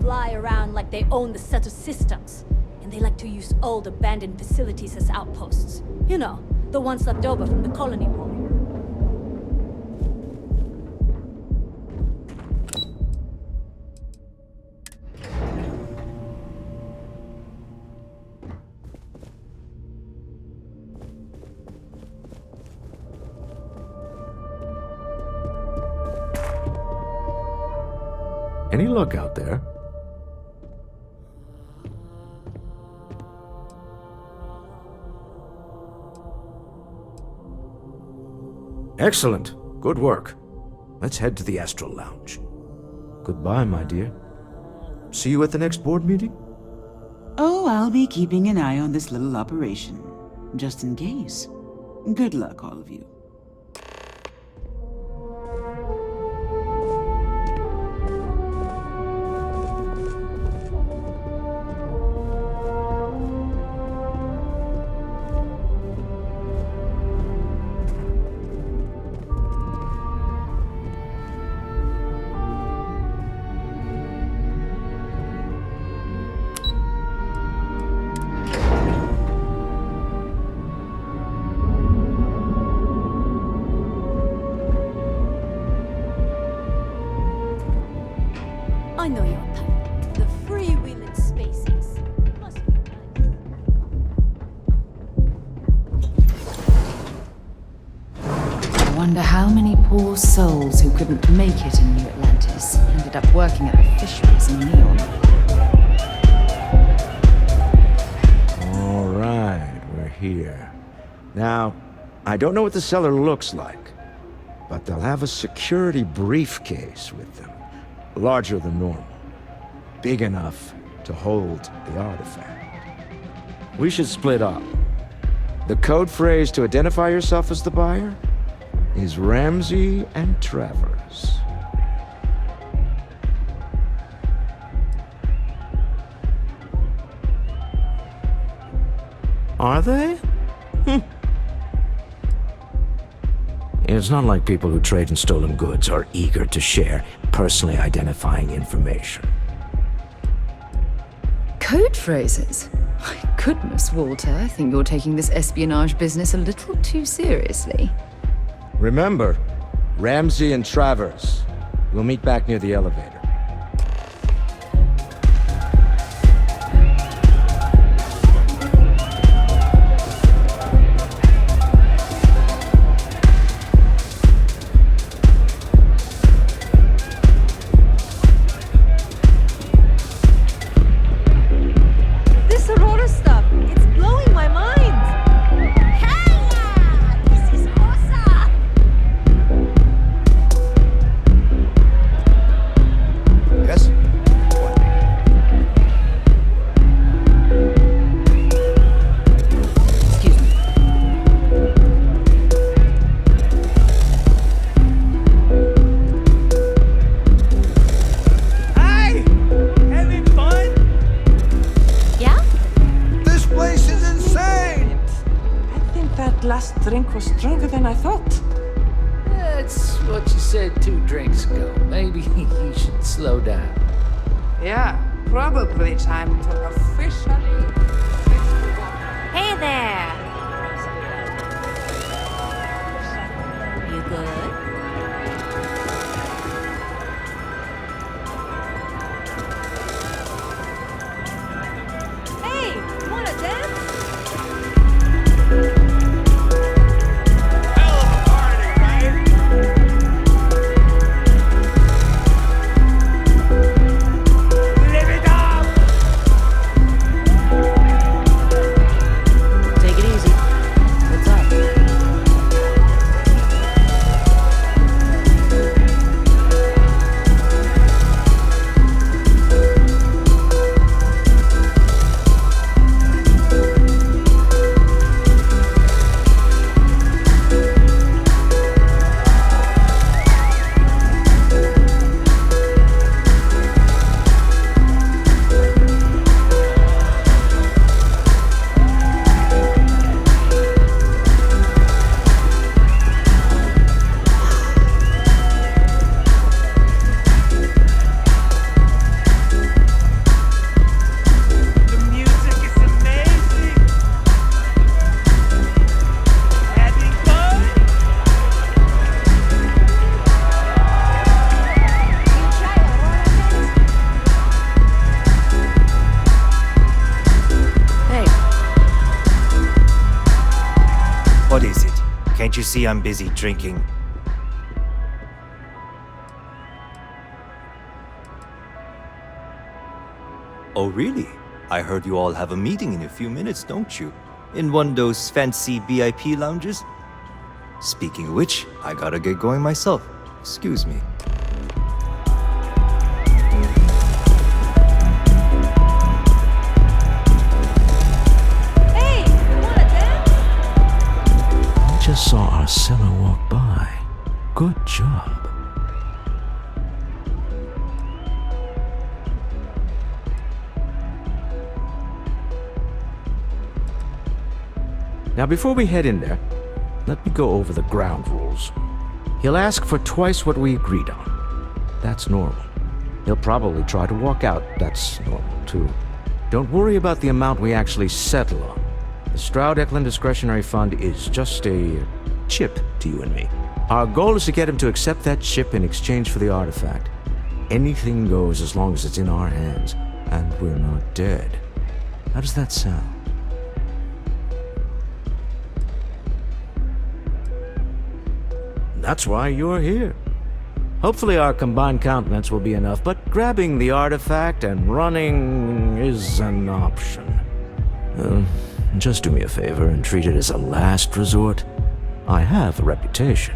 fly around like they own the set of systems. And they like to use old abandoned facilities as outposts. You know, the ones left over from the colony war. Any luck out there? Excellent. Good work. Let's head to the Astral Lounge. Goodbye, my dear. See you at the next board meeting? Oh, I'll be keeping an eye on this little operation, just in case. Good luck, all of you. I know your type. The freewheeling spaces. Must be I wonder how many poor souls who couldn't make it in New Atlantis ended up working at the fisheries in Neon. All right, we're here. Now, I don't know what the cellar looks like, but they'll have a security briefcase with them. Larger than normal. Big enough to hold the artifact. We should split up. The code phrase to identify yourself as the buyer is Ramsey and Travers. Are they? It's not like people who trade in stolen goods are eager to share personally identifying information. Code phrases? My goodness, Walter, I think you're taking this espionage business a little too seriously. Remember, Ramsey and Travers. We'll meet back near the elevator. drink was stronger than I thought. That's what you said 2 drinks ago. Maybe you should slow down. Yeah, probably time to officially... Hey there! You good? Hey, wanna dance? Hell of a party, right? Live it up! Take it easy. What's up? see I'm busy drinking. Oh, really? I heard you all have a meeting in a few minutes, don't you? In one of those fancy VIP lounges? Speaking of which, I gotta get going myself. Excuse me. Hey, wanna dance? I just saw our seller walk by. Good job. Now, before we head in there, let me go over the ground rules. He'll ask for twice what we agreed on. That's normal. He'll probably try to walk out. That's normal, too. Don't worry about the amount we actually settle on. The Stroud-Eklund Discretionary Fund is just a chip to you and me. Our goal is to get him to accept that chip in exchange for the artifact. Anything goes as long as it's in our hands, and we're not dead. How does that sound? That's why you're here. Hopefully our combined countenance will be enough, but grabbing the artifact and running is an option. Just do me a favor and treat it as a last resort. I have a reputation.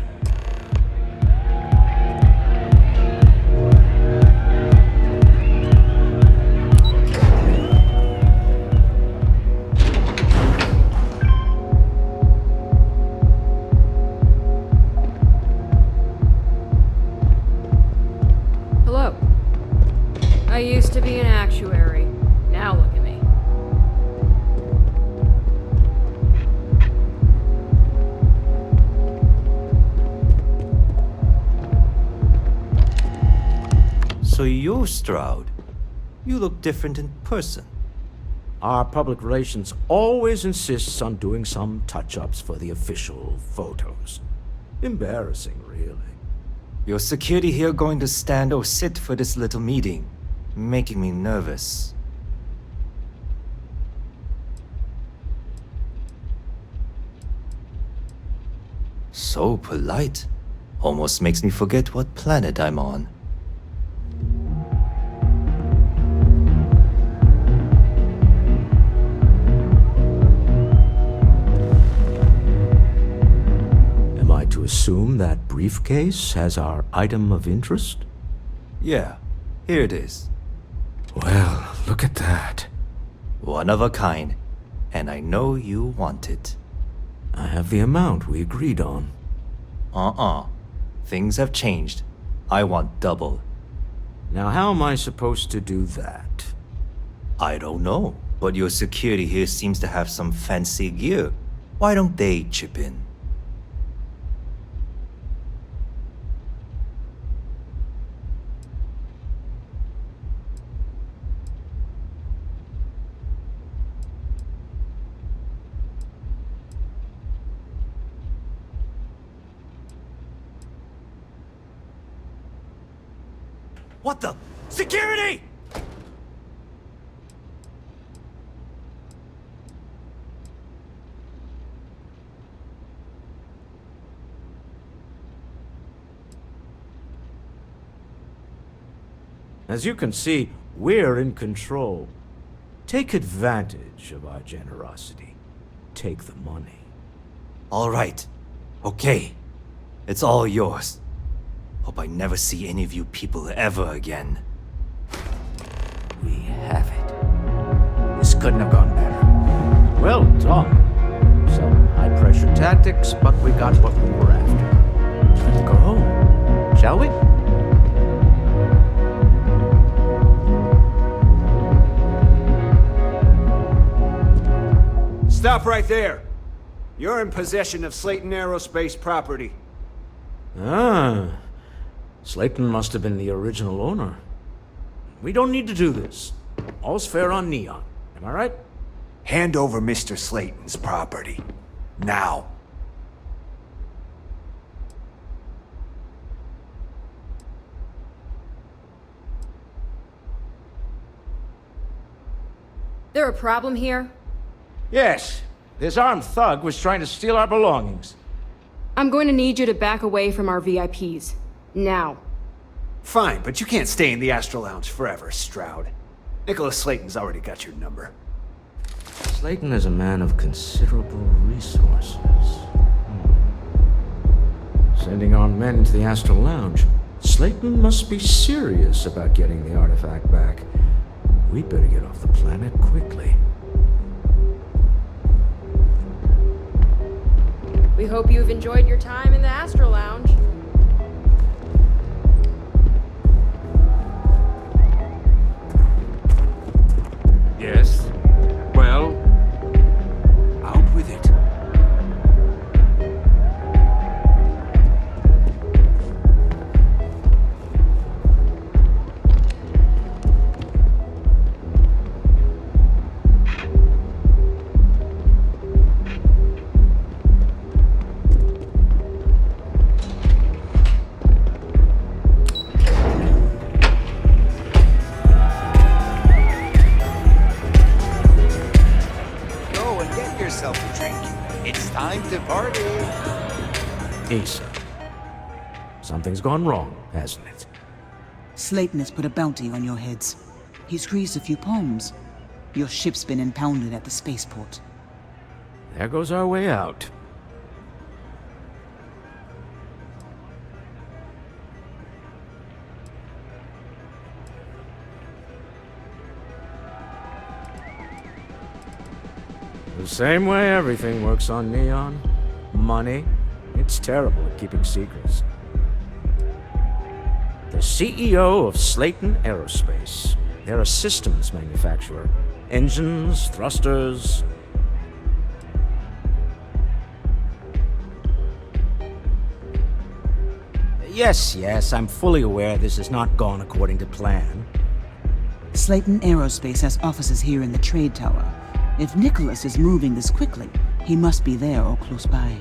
I used to be an actuary. Now look at me. So you're Stroud. You look different in person. Our public relations always insists on doing some touch-ups for the official photos. Embarrassing, really. Your security here going to stand or sit for this little meeting? Making me nervous. So polite. Almost makes me forget what planet I'm on. Am I to assume that briefcase has our item of interest? Yeah, here it is. Well, look at that. One of a kind. And I know you want it. I have the amount we agreed on. Things have changed. I want double. Now, how am I supposed to do that? I don't know, but your security here seems to have some fancy gear. Why don't they chip in? What the? Security! As you can see, we're in control. Take advantage of our generosity. Take the money. All right. Okay. It's all yours. Hope I never see any of you people ever again. We have it. This couldn't have gone better. Well done. Some high-pressure tactics, but we got what we were after. Let's go home, shall we? Stop right there. You're in possession of Slayton Aerospace property. Ah. Slayton must have been the original owner. We don't need to do this. All's fair on Neon. Am I right? Hand over Mr. Slayton's property. Now. There a problem here? Yes. This armed thug was trying to steal our belongings. I'm going to need you to back away from our VIPs. Now. Fine, but you can't stay in the Astral Lounge forever, Stroud. Nicholas Slayton's already got your number. Slayton is a man of considerable resources. Sending armed men into the Astral Lounge. Slayton must be serious about getting the artifact back. We'd better get off the planet quickly. We hope you've enjoyed your time in the Astral Lounge. Yes? Well? Out with it. Asa. Something's gone wrong, hasn't it? Slayton has put a bounty on your heads. He's greased a few palms. Your ship's been impounded at the spaceport. There goes our way out. The same way everything works on Neon. Money. It's terrible at keeping secrets. The CEO of Slayton Aerospace. They're a systems manufacturer. Engines, thrusters. Yes, I'm fully aware this has not gone according to plan. Slayton Aerospace has offices here in the trade tower. If Nicholas is moving this quickly, he must be there or close by.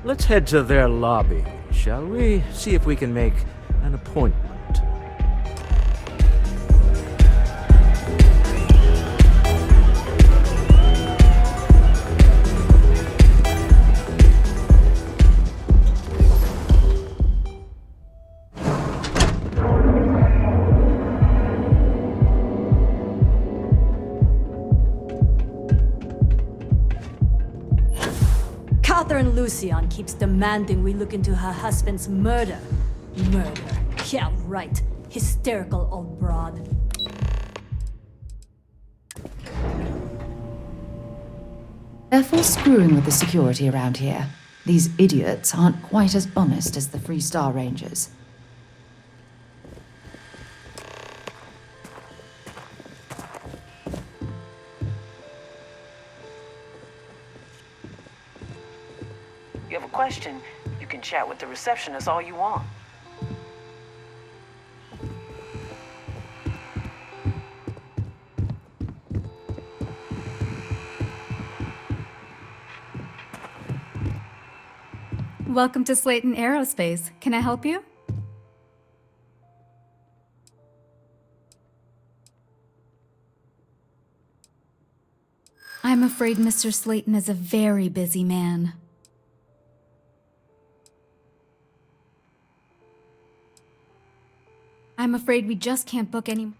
Let's head to their lobby, shall we? See if we can make an appointment. Catherine Lucian keeps demanding we look into her husband's murder. Murder. Yeah, right. Hysterical old broad. Careful screwing with the security around here. These idiots aren't quite as honest as the Free Star Rangers. You have a question, you can chat with the receptionist all you want. Welcome to Slayton Aerospace. Can I help you? I'm afraid Mr. Slayton is a very busy man. I'm afraid we just can't book any...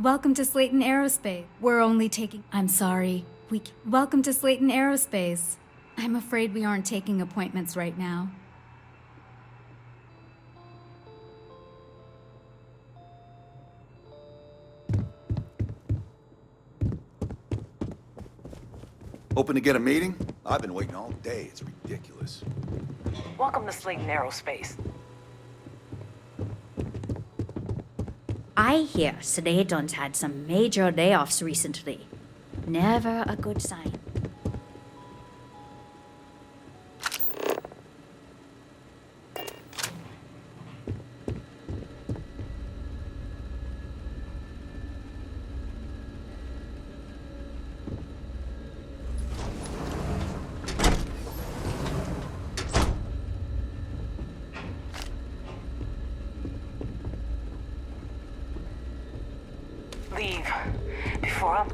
Welcome to Slayton Aerospace. We're only taking... I'm sorry. Welcome to Slayton Aerospace. I'm afraid we aren't taking appointments right now. Hoping to get a meeting? I've been waiting all day. It's ridiculous. Welcome to Slayton Aerospace. I hear Slaton's had some major layoffs recently. Never a good sign. leave. Before I'm...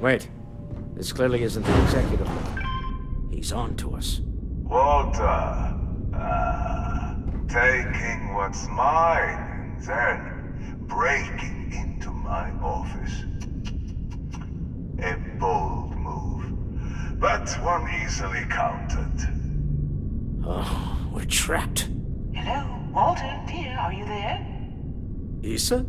Wait. This clearly isn't the executive. He's on to us. Walter. Taking what's mine and then breaking into my office. A bold move, but one easily countered. Oh, we're trapped. Hello, Walter, dear, are you there? Issa?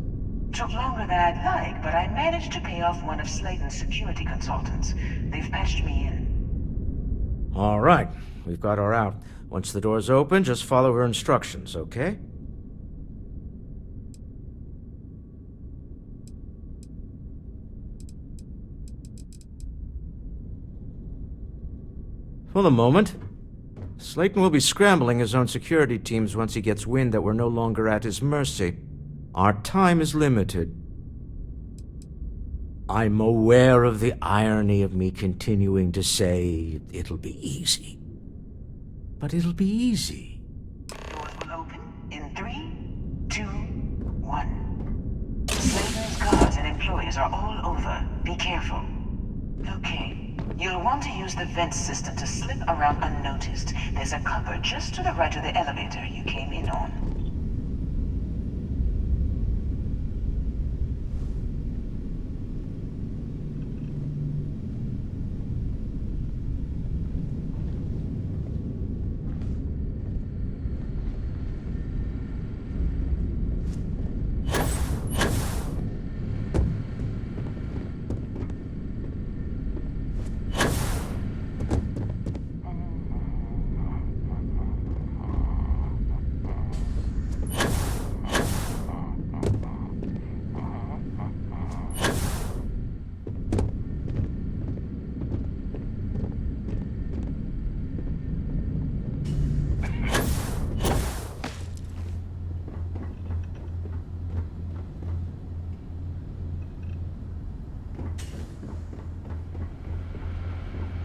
Took longer than I'd like, but I managed to pay off one of Slayton's security consultants. They've patched me in. All right, we've got her out. Once the door's open, just follow her instructions, okay? For the moment, Slayton will be scrambling his own security teams once he gets wind that we're no longer at his mercy. Our time is limited. I'm aware of the irony of me continuing to say it'll be easy. But it'll be easy. Doors will open in 3, 2, 1. Slayton's guards and employees are all over. Be careful. Okay. You'll want to use the vent system to slip around unnoticed. There's a cupboard just to the right of the elevator you came in on.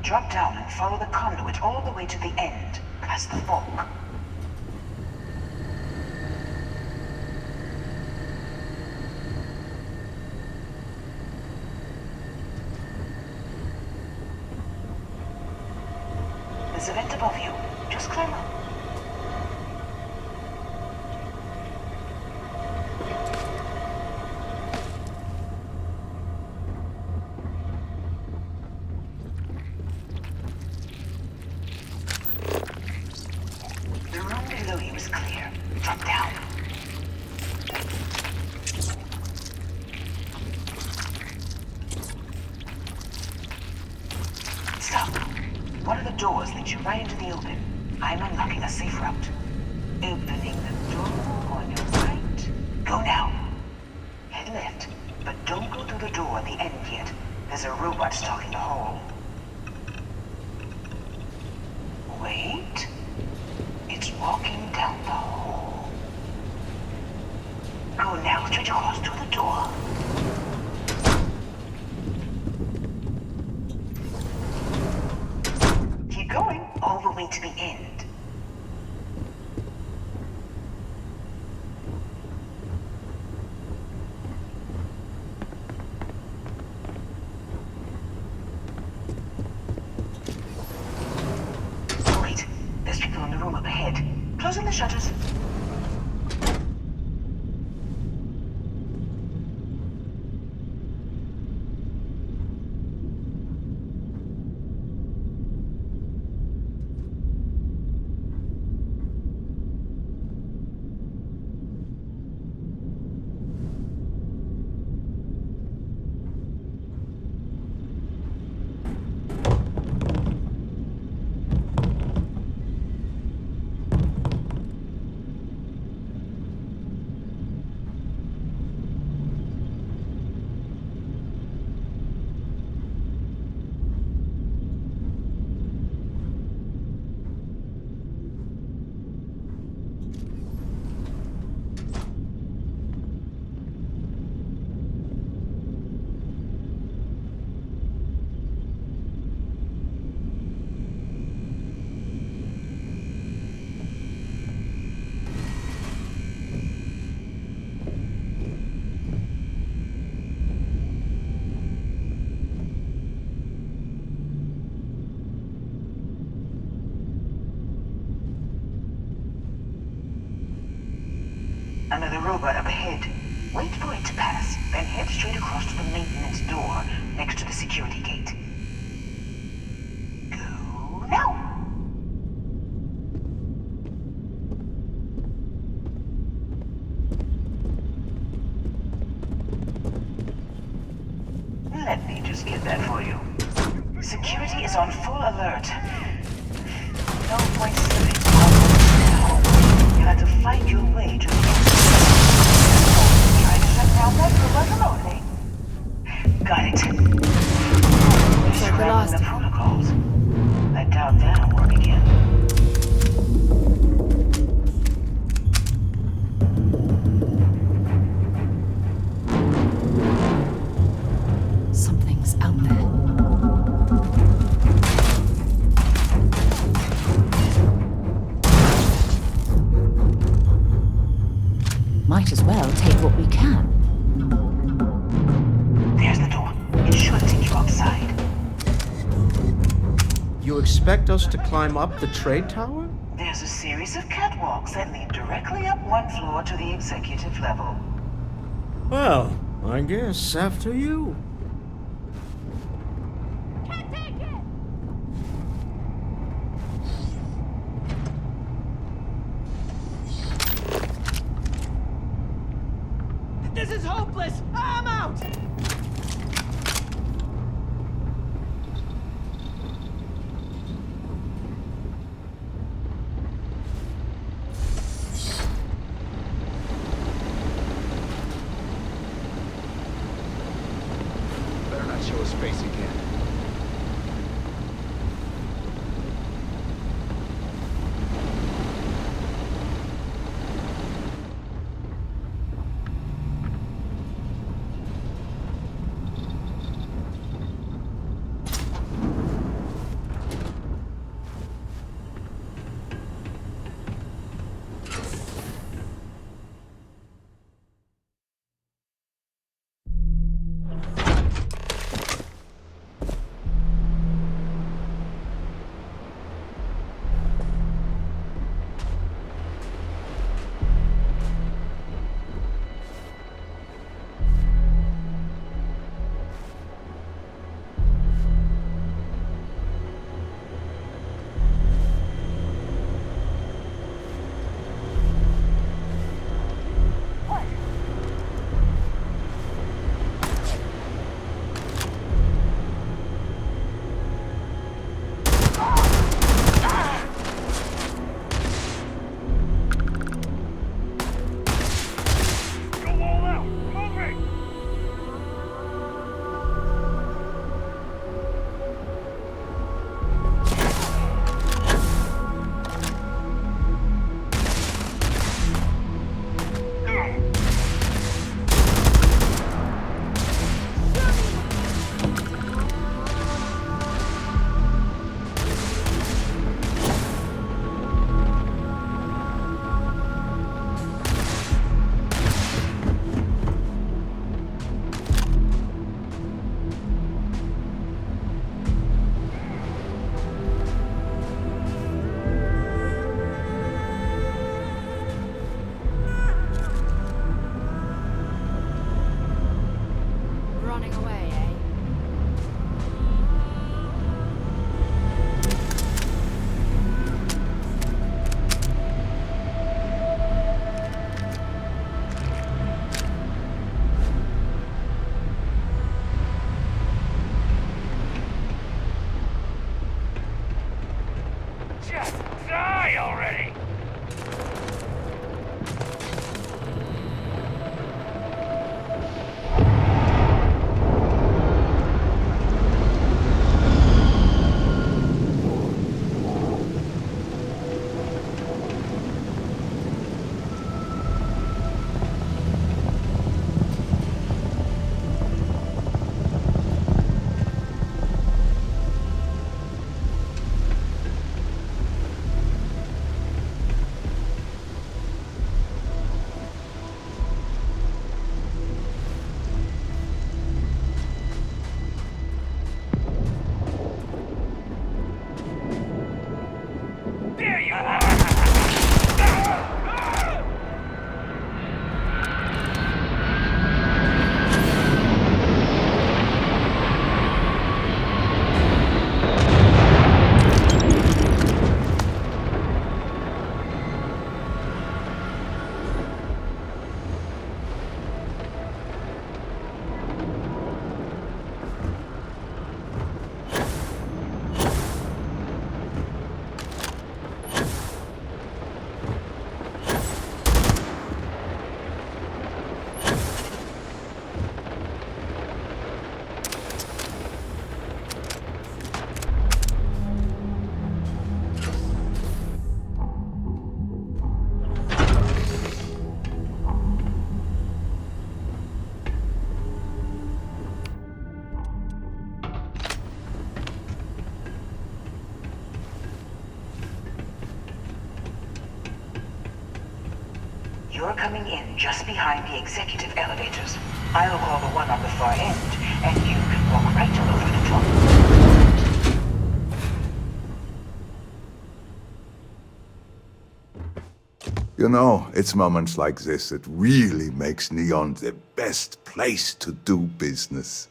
Drop down and follow the conduit all the way to the end, past the fork. There's a vent above you. Just climb up. One of the doors leads you right into the open. I'm unlocking a safe route. Opening the door on your right. Go now. Head left, but don't go through the door at the end yet. There's a robot stalking the hall. Wait. It's walking down the hall. Go now, straight across to the door. Going all the way to the end. Wait, there's people in the room up ahead. Closing the shutters. Another robot up ahead. Wait for it to pass, then head straight across to the maintenance door next to the security gate. Go now! Let me just get that for you. Security is on full alert. No point slipping now. You'll have to fight your way to the exit. Trying to shut down that robot remotely. Got it. Like the last the protocols. I doubt that'll work again. Something's out there. Might as well take what we can. There's the door. It should take you outside. You expect us to climb up the trade tower? There's a series of catwalks that lead directly up one floor to the executive level. Well, I guess after you. This is hopeless! I'm out! Better not show us face again. You're coming in just behind the executive elevators. I'll call the one on the far end, and you can walk right on over the top. You know, it's moments like this that really makes Neon the best place to do business.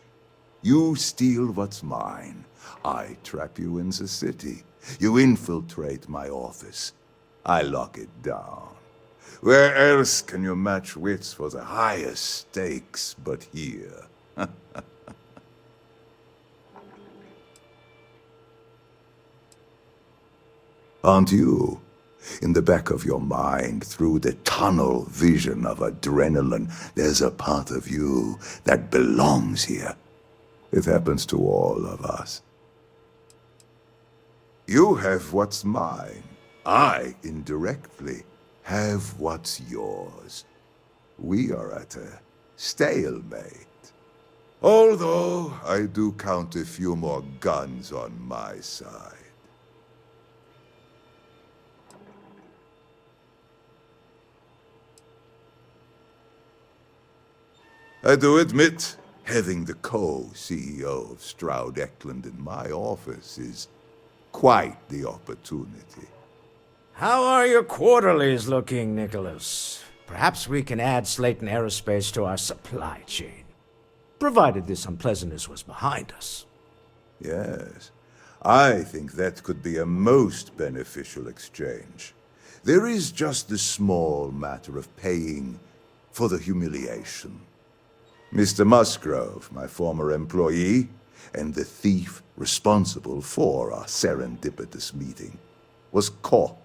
You steal what's mine. I trap you in the city. You infiltrate my office. I lock it down. Where else can you match wits for the highest stakes but here? Aren't you? In the back of your mind, through the tunnel vision of adrenaline, there's a part of you that belongs here. It happens to all of us. You have what's mine. I, indirectly, have what's yours. We are at a stalemate. Although, I do count a few more guns on my side. I do admit, having the co-CEO of Stroud Eklund in my office is quite the opportunity. How are your quarterlies looking, Nicholas? Perhaps we can add Slayton Aerospace to our supply chain, provided this unpleasantness was behind us. Yes, I think that could be a most beneficial exchange. There is just the small matter of paying for the humiliation. Mr. Musgrove, my former employee, and the thief responsible for our serendipitous meeting, was caught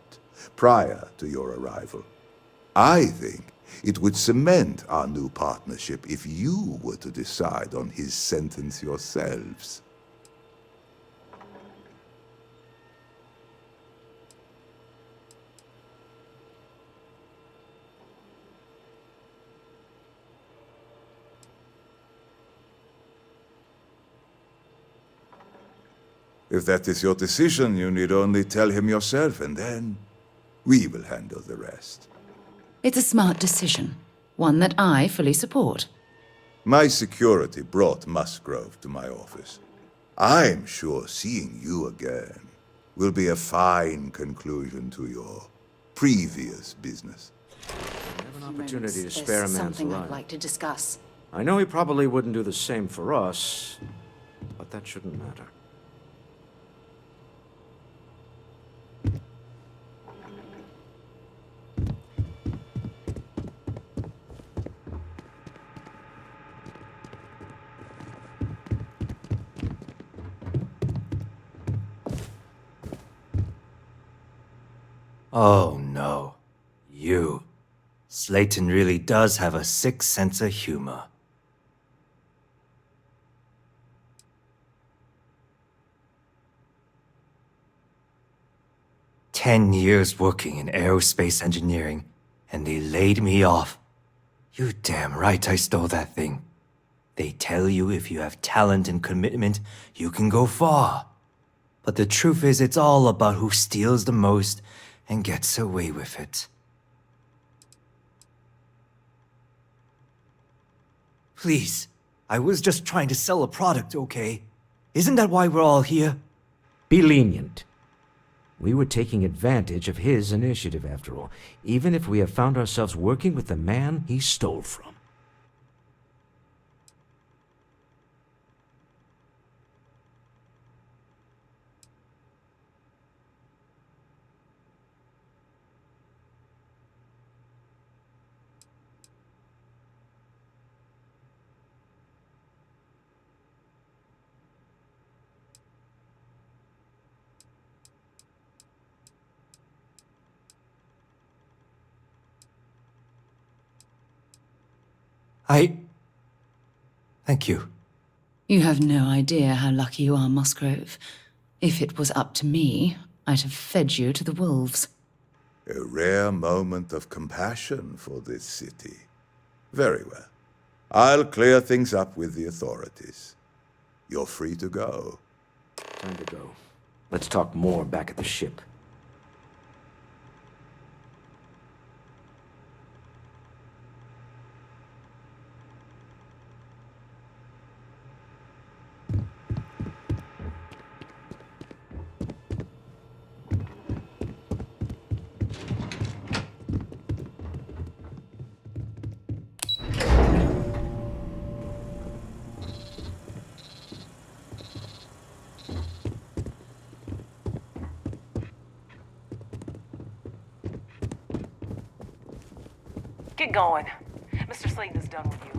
prior to your arrival. I think it would cement our new partnership if you were to decide on his sentence yourselves. If that is your decision, you need only tell him yourself, and then we will handle the rest. It's a smart decision, one that I fully support. My security brought Musgrove to my office. I'm sure seeing you again will be a fine conclusion to your previous business. I have an opportunity to spare a man's Something life. I'd like to discuss. I know he probably wouldn't do the same for us, but that shouldn't matter. Oh no. You. Slayton really does have a sick sense of humor. "10 years working in aerospace engineering, and they laid me off. You damn right I stole that thing. They tell you if you have talent and commitment, you can go far. But the truth is, it's all about who steals the most and gets away with it. Please, I was just trying to sell a product, okay? Isn't that why we're all here?" Be lenient. We were taking advantage of his initiative, after all, even if we have found ourselves working with the man he stole from. Thank you. You have no idea how lucky you are, Musgrove. If it was up to me, I'd have fed you to the wolves. A rare moment of compassion for this city. Very well. I'll clear things up with the authorities. You're free to go. Time to go. Let's talk more back at the ship. Get going. Mr. Slayton is done with you.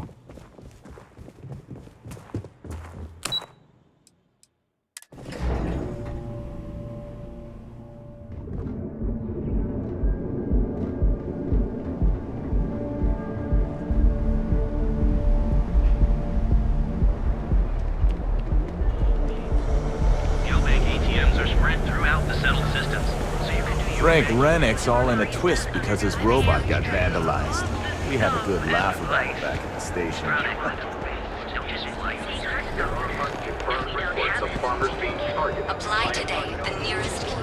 Frank Rennick's all in a twist because his robot got vandalized. We had a good laugh about it back at the station. Apply today at the nearest kiosk.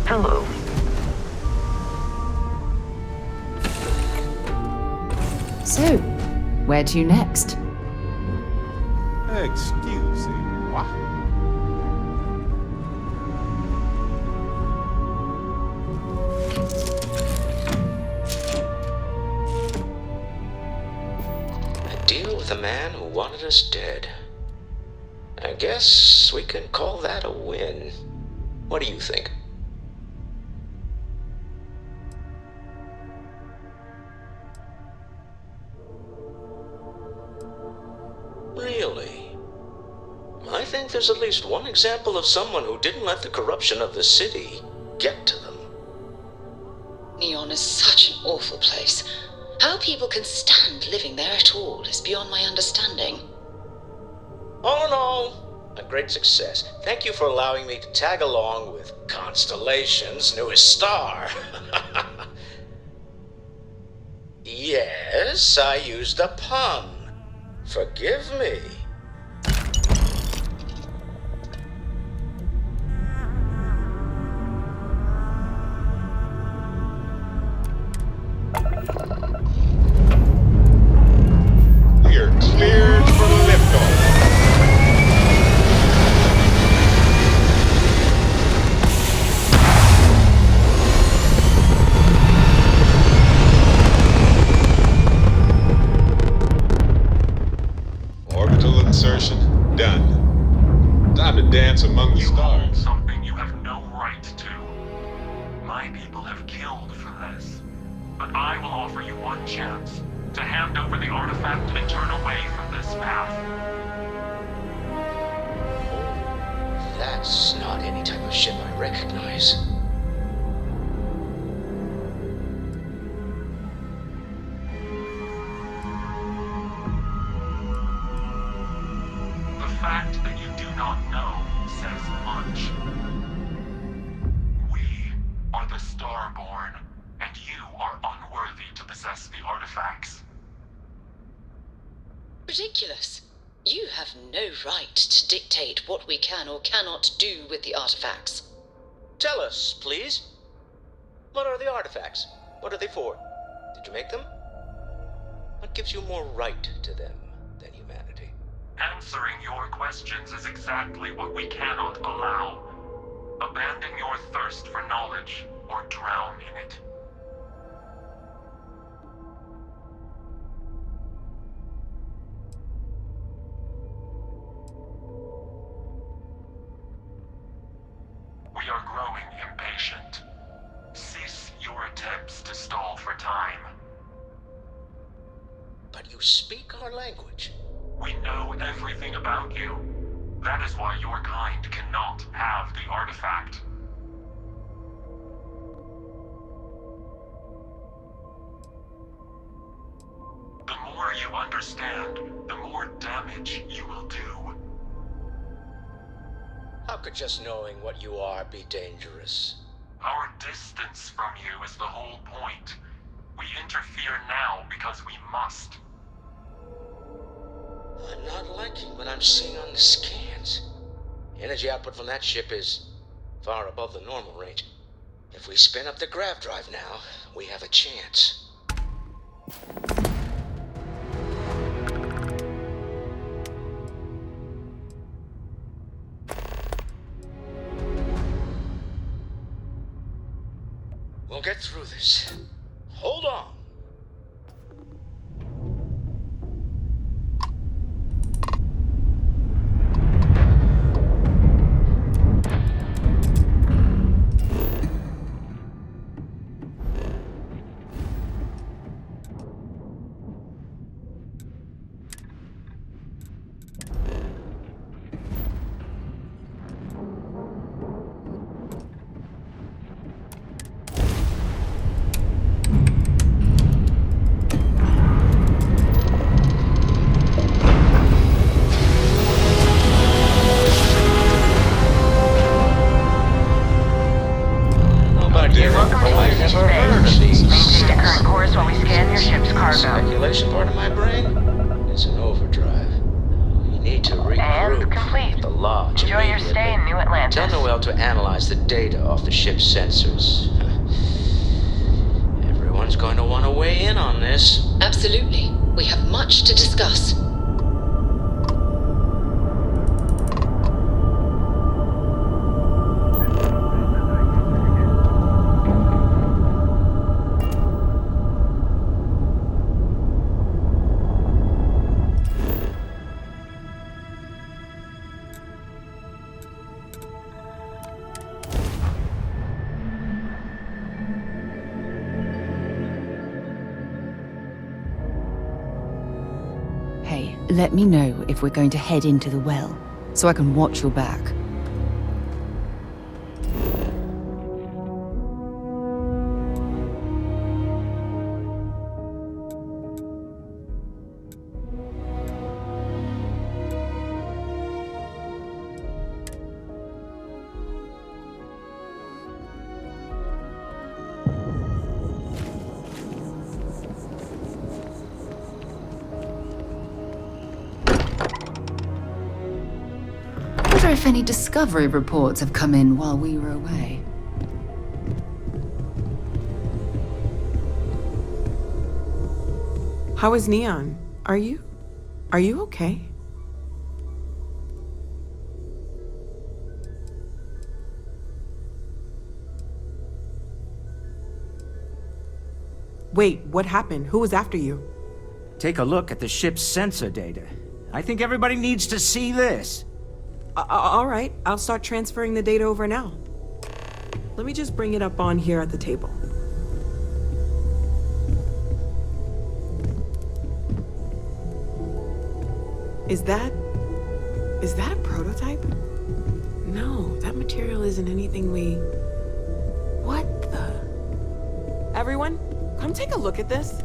Hello. So, where to next? Excusez-moi. A deal with a man who wanted us dead. I guess we can call that a win. What do you think? Really? I think there's at least one example of someone who didn't let the corruption of the city get to them. Neon is such an awful place. How people can stand living there at all is beyond my understanding. All in all, a great success. Thank you for allowing me to tag along with Constellation's newest star. Yes, I used a pun. Forgive me. We are cleared for liftoff. Orbital insertion done. Time to dance among the stars. Something you have no right to. My people have killed for this. But I will offer you one chance to hand over the artifact and turn away from this path. That's not any type of ship I recognize. The fact that you do not know says much. We are the Starborn, and you are unworthy to possess the artifacts. Ridiculous. You have no right to dictate what we can or cannot do with the artifacts. Tell us, please. What are the artifacts? What are they for? Did you make them? What gives you more right to them than humanity? Answering your questions is exactly what we cannot allow. Abandon your thirst for knowledge, or drown in it. We are growing impatient. Cease your attempts to stall for time. But you speak our language. We know everything about you. That is why your kind cannot have the artifact. The more you understand, the more damage you will do. How could just knowing what you are be dangerous? Our distance from you is the whole point. We interfere now because we must. I'm not liking what I'm seeing on the scans. The energy output from that ship is far above the normal range. If we spin up the grav drive now, we have a chance. We'll get through this. Hold on. Speculation part of my brain? It's an overdrive. You need to regroup at the lodge. Enjoy your stay in New Atlantis. Tell Noel to analyze the data off the ship's sensors. Everyone's going to want to weigh in on this. Absolutely. We have much to discuss. Let me know if we're going to head into the well, so I can watch your back. If any discovery reports have come in while we were away. How is Neon? Are you okay? Wait, what happened? Who was after you? Take a look at the ship's sensor data. I think everybody needs to see this. All right, I'll start transferring the data over now. Let me just bring it up on here at the table. Is that a prototype? No, that material isn't anything we... What the... Everyone, come take a look at this.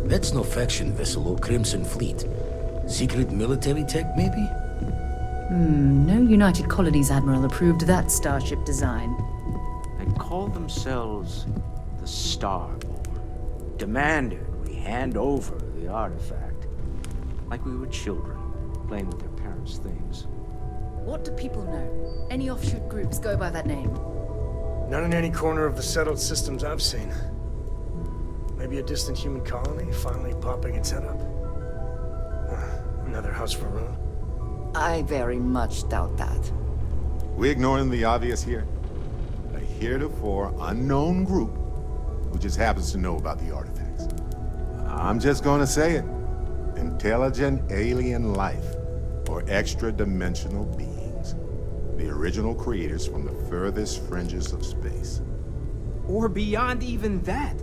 That's no faction vessel or Crimson Fleet. Secret military tech, maybe? No United Colonies Admiral approved that starship design. They call themselves the Starborn. Demanded we hand over the artifact. Like we were children, playing with their parents' things. What do people know? Any offshoot groups go by that name? Not in any corner of the settled systems I've seen. Maybe a distant human colony finally popping its head up. Another house for Rune. I very much doubt that. We ignoring the obvious here? A heretofore unknown group who just happens to know about the artifacts. I'm just gonna say it. Intelligent alien life, or extra-dimensional beings. The original creators from the furthest fringes of space. Or beyond even that.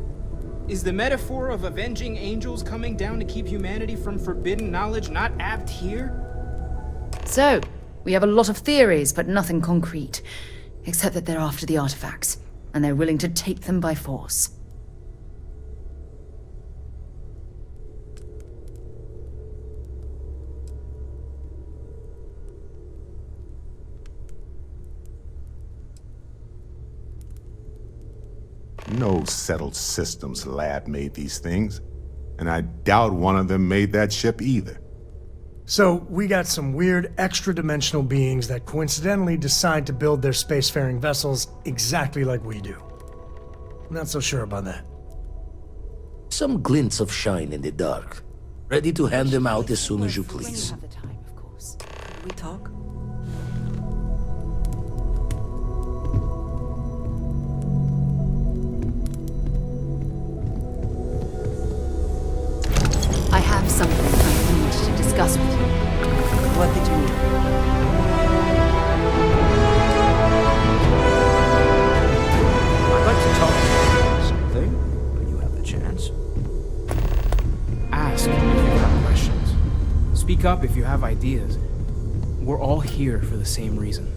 Is the metaphor of avenging angels coming down to keep humanity from forbidden knowledge not apt here? So, we have a lot of theories, but nothing concrete. Except that they're after the artifacts, and they're willing to take them by force. No settled systems lab made these things, and I doubt one of them made that ship either. So, we got some weird extra-dimensional beings that coincidentally decide to build their spacefaring vessels exactly like we do. Not so sure about that. Some glints of shine in the dark. Ready to hand them out as soon as you please. We talk? I have something I need to discuss with you. What did you need? I'd like to talk about something, when you have the chance. Ask if you have questions. Speak up if you have ideas. We're all here for the same reason.